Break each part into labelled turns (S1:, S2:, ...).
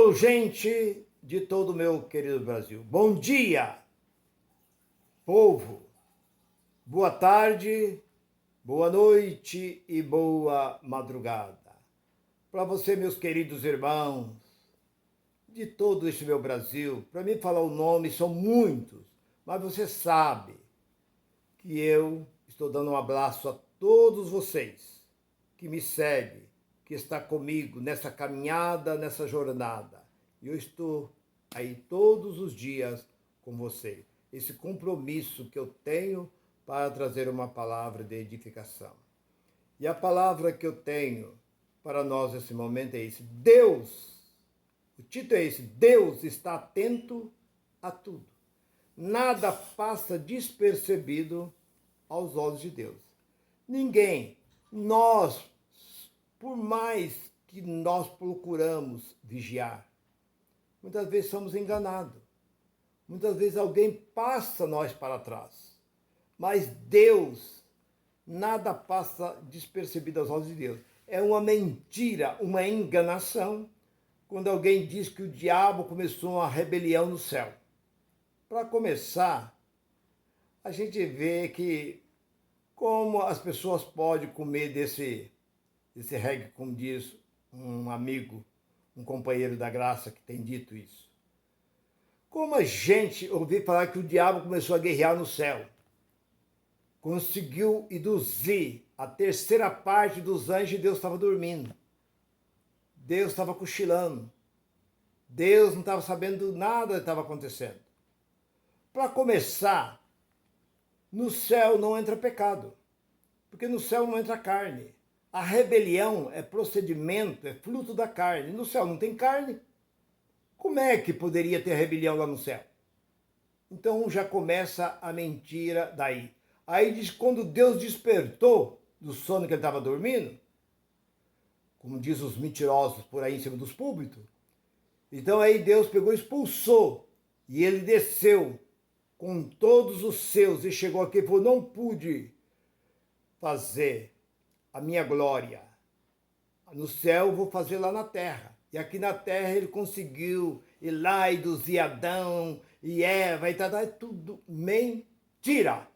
S1: Alô, gente de todo o meu querido Brasil. Bom dia, povo. Boa tarde, boa noite e boa madrugada. Para você, meus queridos irmãos de todo este meu Brasil, para mim falar o nome são muitos, mas você sabe que eu estou dando um abraço a todos vocês que me seguem, que está comigo nessa caminhada, nessa jornada. E eu estou aí todos os dias com você. Esse compromisso que eu tenho para trazer uma palavra de edificação. E a palavra que eu tenho para nós nesse momento é esse: Deus, o título é esse: Deus está atento a tudo. Nada passa despercebido aos olhos de Deus. Ninguém, nós, por mais que nós procuramos vigiar, muitas vezes somos enganados. Muitas vezes alguém passa nós para trás. Mas Deus, nada passa despercebido aos olhos de Deus. É uma mentira, uma enganação, quando alguém diz que o diabo começou uma rebelião no céu. Para começar, a gente vê que como as pessoas podem comer desse reggae, como diz um amigo, um companheiro da graça que tem dito isso. Como a gente ouviu falar que o diabo começou a guerrear no céu, conseguiu induzir a terceira parte dos anjos e Deus estava dormindo. Deus estava cochilando. Deus não estava sabendo nada que estava acontecendo. Para começar, no céu não entra pecado, porque no céu não entra carne. A rebelião é procedimento, é fruto da carne. No céu não tem carne. Como é que poderia ter rebelião lá no céu? Então já começa a mentira daí. Aí diz que quando Deus despertou do sono que ele estava dormindo, como diz os mentirosos por aí em cima dos púlpitos, então aí Deus pegou e expulsou, e ele desceu com todos os seus e chegou aqui e falou: não pude fazer a minha glória no céu, vou fazer lá na terra. E aqui na terra ele conseguiu ir lá e induzir Adão e Eva e tal, é tudo mentira.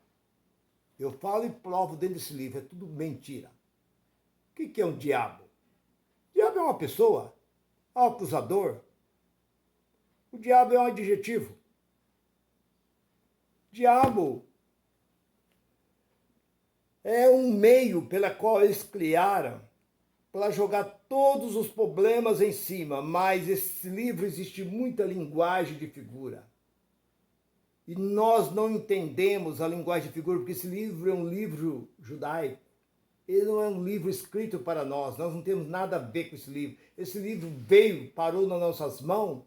S1: Eu falo e provo dentro desse livro, é tudo mentira. O que é um diabo? O diabo é uma pessoa, é um acusador. O diabo é um adjetivo. Diabo é um meio pela qual eles criaram para jogar todos os problemas em cima, mas esse livro existe muita linguagem de figura. E nós não entendemos a linguagem de figura, porque esse livro é um livro judaico. Ele não é um livro escrito para nós não temos nada a ver com esse livro. Esse livro parou nas nossas mãos,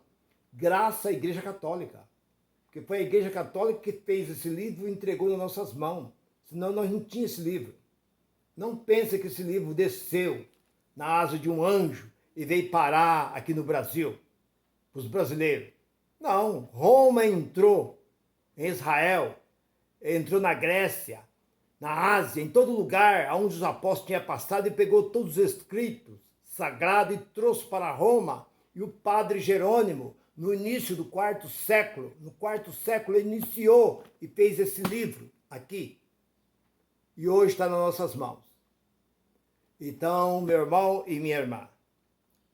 S1: graças à Igreja Católica. Porque foi a Igreja Católica que fez esse livro e entregou nas nossas mãos. Senão nós não tínhamos esse livro. Não pense que esse livro desceu na asa de um anjo e veio parar aqui no Brasil, para os brasileiros. Não, Roma entrou em Israel, entrou na Grécia, na Ásia, em todo lugar onde os apóstolos tinham passado e pegou todos os escritos sagrados e trouxe para Roma. E o padre Jerônimo, no início do quarto século, ele iniciou e fez esse livro aqui. E hoje está nas nossas mãos. Então, meu irmão e minha irmã,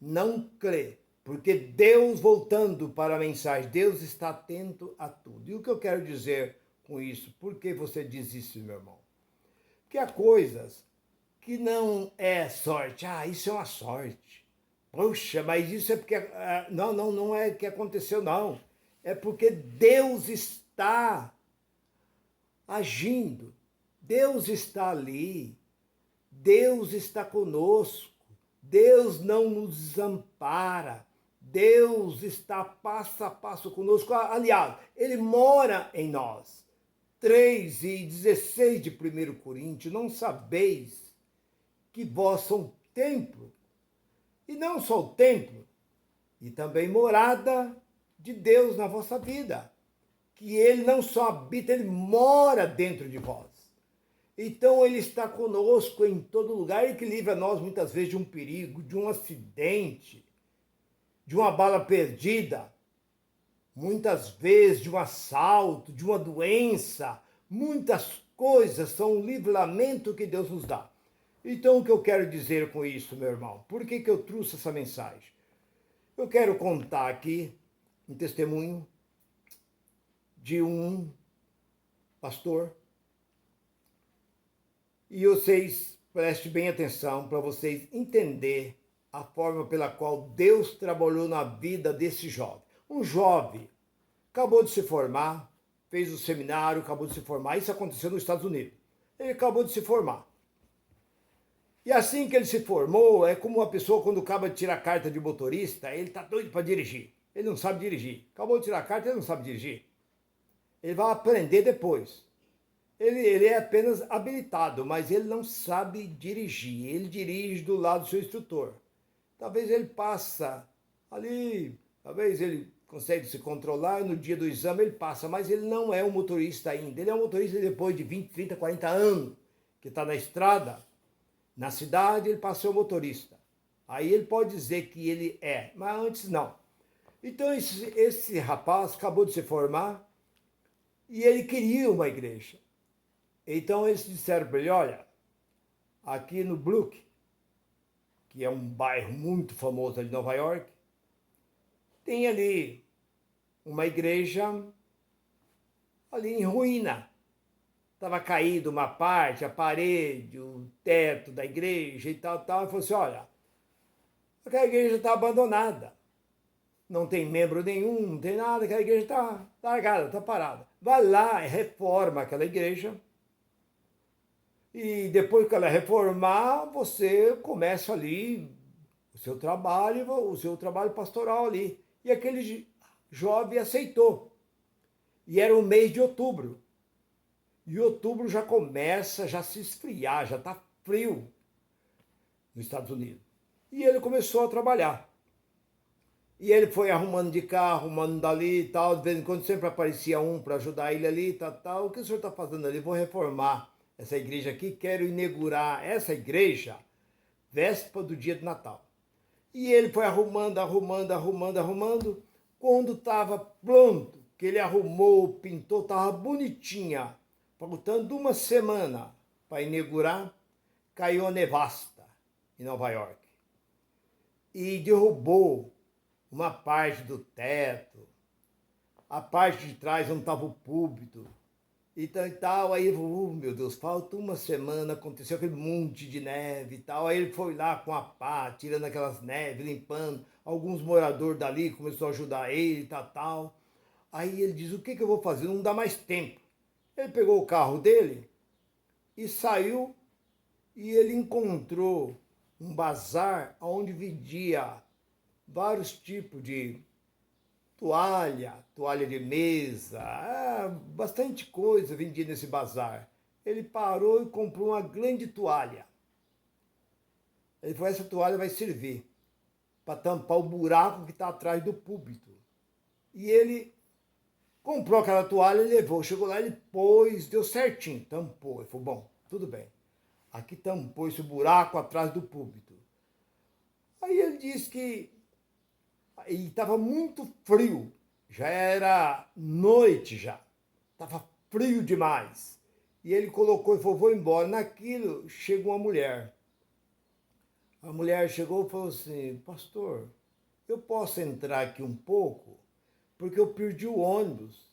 S1: não crê, porque Deus, voltando para a mensagem, Deus está atento a tudo. E o que eu quero dizer com isso? Por que você diz isso, meu irmão? Porque há coisas que não é sorte. Ah, isso é uma sorte. Poxa, mas isso é porque... Não é que aconteceu, não. É porque Deus está agindo. Deus está ali. Deus está conosco. Deus não nos desampara. Deus está passo a passo conosco. Aliás, Ele mora em nós. 3:16 de 1 Coríntios, não sabeis que vós são templo, e não só o templo, e também morada de Deus na vossa vida, que Ele não só habita, Ele mora dentro de vós. Então Ele está conosco em todo lugar e que livra nós muitas vezes de um perigo, de um acidente, de uma bala perdida, muitas vezes de um assalto, de uma doença, muitas coisas são um livramento que Deus nos dá. Então, o que eu quero dizer com isso, meu irmão? Por que eu trouxe essa mensagem? Eu quero contar aqui um testemunho de um pastor. E vocês prestem bem atenção para vocês entenderem a forma pela qual Deus trabalhou na vida desse jovem. Um jovem acabou de se formar, fez o seminário, acabou de se formar. Isso aconteceu nos Estados Unidos. Ele acabou de se formar. E assim que ele se formou, é como uma pessoa quando acaba de tirar a carta de motorista, ele está doido para dirigir. Ele não sabe dirigir. Acabou de tirar a carta, ele não sabe dirigir. Ele vai aprender depois. Ele é apenas habilitado, mas ele não sabe dirigir. Ele dirige do lado do seu instrutor. Talvez ele passa ali, talvez ele consegue se controlar, no dia do exame ele passa, mas ele não é um motorista ainda. Ele é um motorista depois de 20, 30, 40 anos, que está na estrada. Na cidade ele passou o motorista. Aí ele pode dizer que ele é, mas antes não. Então esse rapaz acabou de se formar e ele queria uma igreja. Então eles disseram para ele, olha, aqui no Brook, que é um bairro muito famoso ali em Nova York, tem ali uma igreja ali em ruína. Estava caído uma parte, a parede, o teto da igreja e tal. E falou assim, olha, aquela igreja está abandonada. Não tem membro nenhum, não tem nada, aquela igreja está largada, está parada. Vai lá, reforma aquela igreja. E depois que ela reformar, você começa ali o seu trabalho pastoral ali. E aquele jovem aceitou. E era o mês de outubro. E outubro já começa a se esfriar, já está frio nos Estados Unidos. E ele começou a trabalhar. E ele foi arrumando de cá, arrumando dali e tal. De vez em quando sempre aparecia um para ajudar ele ali, tal. O que o senhor está fazendo ali? Vou reformar essa igreja aqui, quero inaugurar essa igreja véspera do dia de Natal. E ele foi arrumando. Quando estava pronto, que ele arrumou, pintou, estava bonitinha. Faltando uma semana para inaugurar, caiu a nevasca em Nova York. E derrubou uma parte do teto, a parte de trás onde estava o púlpito, e tal, aí, meu Deus, falta uma semana, aconteceu aquele monte de neve e tal, aí ele foi lá com a pá, tirando aquelas neves, limpando, alguns moradores dali começaram a ajudar ele e tal, aí ele diz, o que eu vou fazer? Não dá mais tempo. Ele pegou o carro dele e saiu, e ele encontrou um bazar onde vendia vários tipos de toalha de mesa, bastante coisa vendida nesse bazar. Ele parou e comprou uma grande toalha. Ele falou, essa toalha vai servir para tampar o buraco que está atrás do púlpito. E ele comprou aquela toalha e levou. Chegou lá, ele pôs, deu certinho, tampou. Ele falou, bom, tudo bem. Aqui tampou esse buraco atrás do púlpito. Aí ele disse que e estava muito frio, já era noite já, estava frio demais. E ele colocou e falou, vou embora. Naquilo chegou uma mulher. A mulher chegou e falou assim, pastor, eu posso entrar aqui um pouco? Porque eu perdi o ônibus.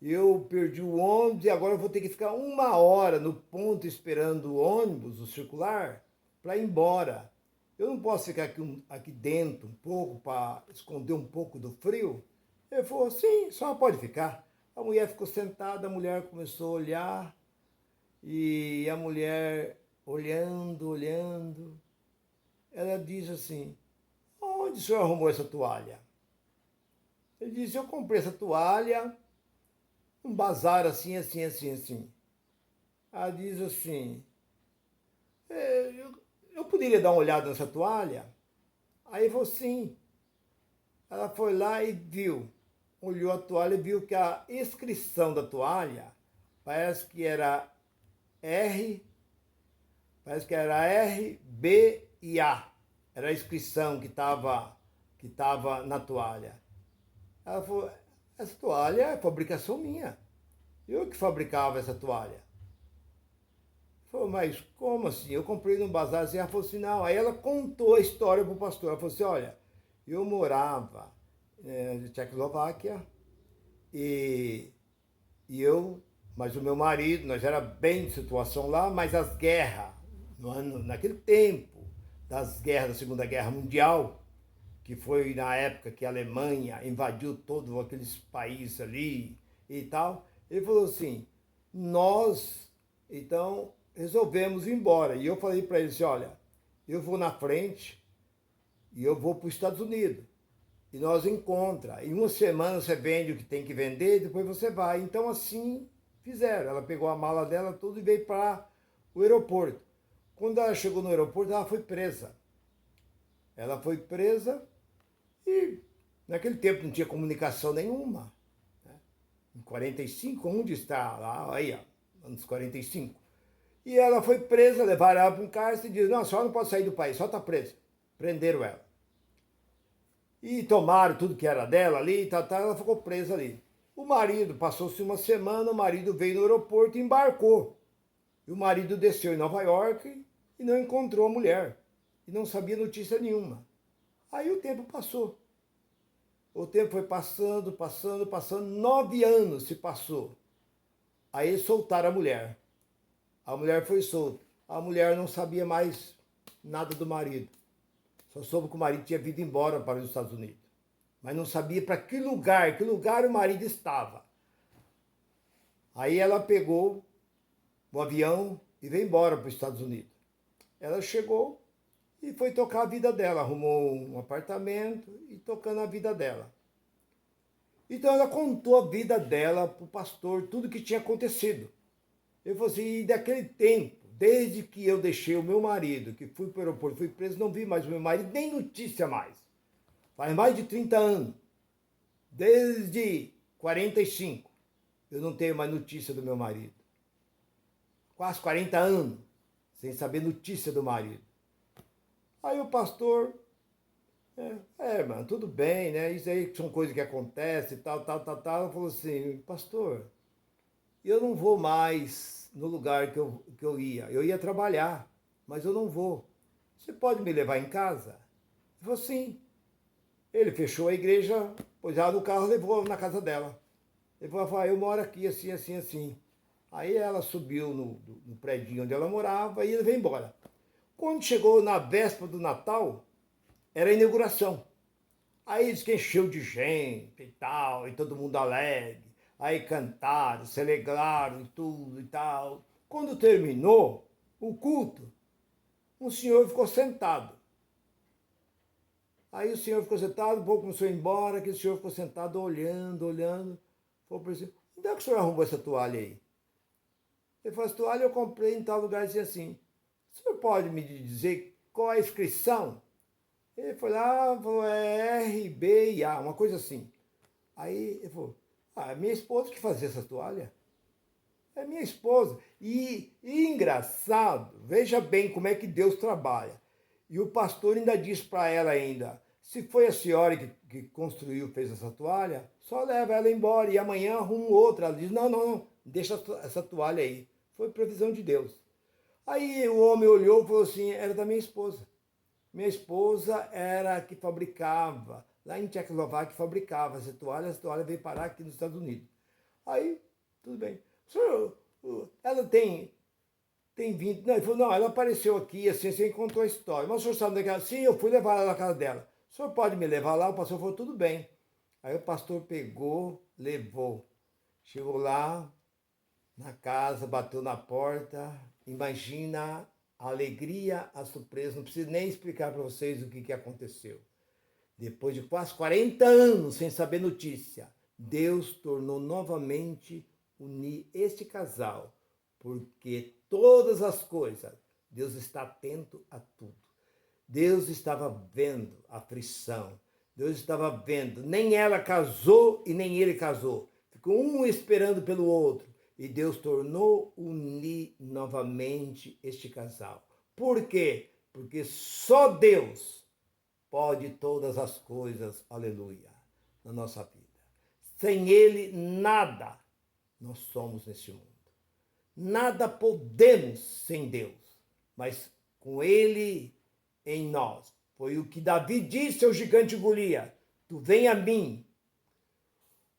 S1: Eu perdi o ônibus e agora eu vou ter que ficar 1 hora no ponto esperando o ônibus, o circular, para ir embora. Eu não posso ficar aqui dentro um pouco para esconder um pouco do frio? Ele falou, sim, só pode ficar. A mulher ficou sentada, a mulher começou a olhar, e a mulher olhando, ela diz assim, onde o senhor arrumou essa toalha? Ele disse, eu comprei essa toalha num bazar assim. Ela diz assim, eu poderia dar uma olhada nessa toalha? Aí ele falou, sim. Ela foi lá e viu, olhou a toalha e viu que a inscrição da toalha parece que era R, R, B e A. Era a inscrição que que estava na toalha. Ela falou, essa toalha é fabricação minha. Eu que fabricava essa toalha. Falou, mas como assim? Eu comprei no bazar assim. Ela falou assim, não. Aí ela contou a história para o pastor. Ela falou assim, olha, eu morava na Tchecoslováquia e mas o meu marido, nós era bem de situação lá, mas as guerras, naquele tempo, das guerras da Segunda Guerra Mundial, que foi na época que a Alemanha invadiu todos aqueles países ali e tal, ele falou assim, nós, então, resolvemos ir embora. E eu falei para ele assim, olha, eu vou na frente e eu vou para os Estados Unidos. E nós encontra. Em uma semana você vende o que tem que vender, depois você vai. Então assim fizeram. Ela pegou a mala dela tudo e veio para o aeroporto. Quando ela chegou no aeroporto, ela foi presa. Ela foi presa e naquele tempo não tinha comunicação nenhuma. Né? Em 45, onde está lá? Aí, ó, anos 45. E ela foi presa, levaram ela para um cárcere e disse, não, a senhora não pode sair do país, só está presa. Prenderam ela. E tomaram tudo que era dela ali, ela ficou presa ali. O marido, passou-se uma semana, o marido veio no aeroporto e embarcou. E o marido desceu em Nova York e não encontrou a mulher. E não sabia notícia nenhuma. Aí o tempo passou. O tempo foi passando, 9 anos se passou. Aí soltaram a mulher. A mulher foi solta. A mulher não sabia mais nada do marido. Só soube que o marido tinha vindo embora para os Estados Unidos. Mas não sabia para que lugar o marido estava. Aí ela pegou o avião e veio embora para os Estados Unidos. Ela chegou e foi tocar a vida dela. Arrumou um apartamento e tocando a vida dela. Então ela contou a vida dela para o pastor, tudo que tinha acontecido. Ele falou assim, e daquele tempo, desde que eu deixei o meu marido, que fui para o aeroporto, fui preso, não vi mais o meu marido, nem notícia mais. Faz mais de 30 anos. Desde 45, eu não tenho mais notícia do meu marido. Quase 40 anos, sem saber notícia do marido. Aí o pastor, irmão, tudo bem, né? Isso aí são coisas que acontecem, tal. Falou assim, pastor, eu não vou mais no lugar que eu ia. Eu ia trabalhar, mas eu não vou. Você pode me levar em casa? Ele falou, sim. Ele fechou a igreja, pôs ela no carro e levou na casa dela. Ele falou, eu moro aqui assim, assim, assim. Aí ela subiu no prédio onde ela morava e ele veio embora. Quando chegou na véspera do Natal, era a inauguração. Aí diz que encheu de gente e tal, e todo mundo alegre. Aí cantaram, se alegraram e tudo e tal. Quando terminou o culto, um senhor ficou sentado. Aí o senhor ficou sentado, o povo começou a ir embora, aquele senhor ficou sentado olhando. Falou para ele, onde é que o senhor arrumou essa toalha aí? Ele falou, essa toalha eu comprei em tal lugar, dizia assim, o senhor pode me dizer qual é a inscrição? Ele foi lá, falou, é RBA, uma coisa assim. Aí ele falou, é minha esposa que fazia essa toalha. É minha esposa. E engraçado, veja bem como é que Deus trabalha. E o pastor ainda disse para ela ainda, se foi a senhora que construiu, fez essa toalha, só leva ela embora e amanhã arruma outra. Ela diz, não, deixa essa toalha aí. Foi previsão de Deus. Aí o homem olhou e falou assim, era da minha esposa. Minha esposa era a que fabricava, lá em Tchecoslováquia, essa toalha veio parar aqui nos Estados Unidos. Aí, tudo bem. Senhor, ela tem vindo. Não, ele falou, não, ela apareceu aqui, assim, você contou a história. Mas o senhor sabe onde é que ela? Sim, eu fui levar ela na casa dela. O senhor pode me levar lá? O pastor falou, tudo bem. Aí o pastor pegou, levou. Chegou lá na casa, bateu na porta. Imagina a alegria, a surpresa. Não preciso nem explicar para vocês o que aconteceu. Depois de quase 40 anos sem saber notícia, Deus tornou novamente unir este casal, porque todas as coisas, Deus está atento a tudo. Deus estava vendo a aflição, Deus estava vendo, nem ela casou e nem ele casou. Ficou um esperando pelo outro. E Deus tornou unir novamente este casal. Por quê? Porque só Deus pode todas as coisas, aleluia, na nossa vida. Sem Ele, nada nós somos neste mundo. Nada podemos sem Deus, mas com Ele em nós. Foi o que Davi disse ao gigante Golias: tu vem a mim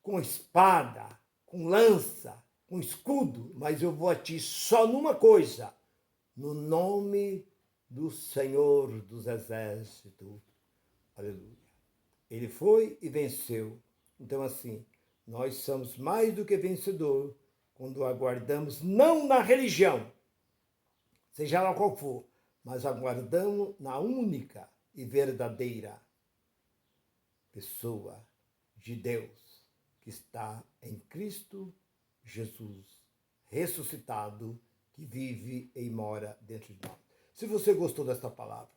S1: com espada, com lança, com escudo, mas eu vou a ti só numa coisa, no nome do Senhor dos Exércitos. Aleluia. Ele foi e venceu. Então, assim, nós somos mais do que vencedor quando aguardamos, não na religião, seja lá qual for, mas aguardamos na única e verdadeira pessoa de Deus, que está em Cristo Jesus, ressuscitado, que vive e mora dentro de nós. Se você gostou desta palavra,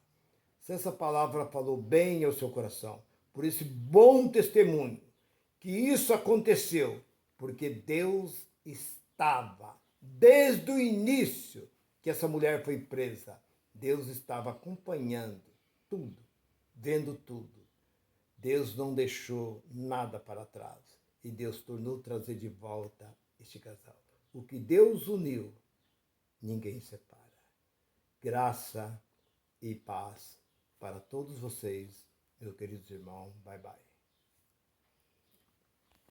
S1: se essa palavra falou bem ao seu coração, por esse bom testemunho, que isso aconteceu, porque Deus estava, desde o início que essa mulher foi presa, Deus estava acompanhando tudo, vendo tudo. Deus não deixou nada para trás. E Deus tornou trazer de volta este casal. O que Deus uniu, ninguém separa. Graça e paz para todos vocês, meus queridos irmãos. Bye, bye.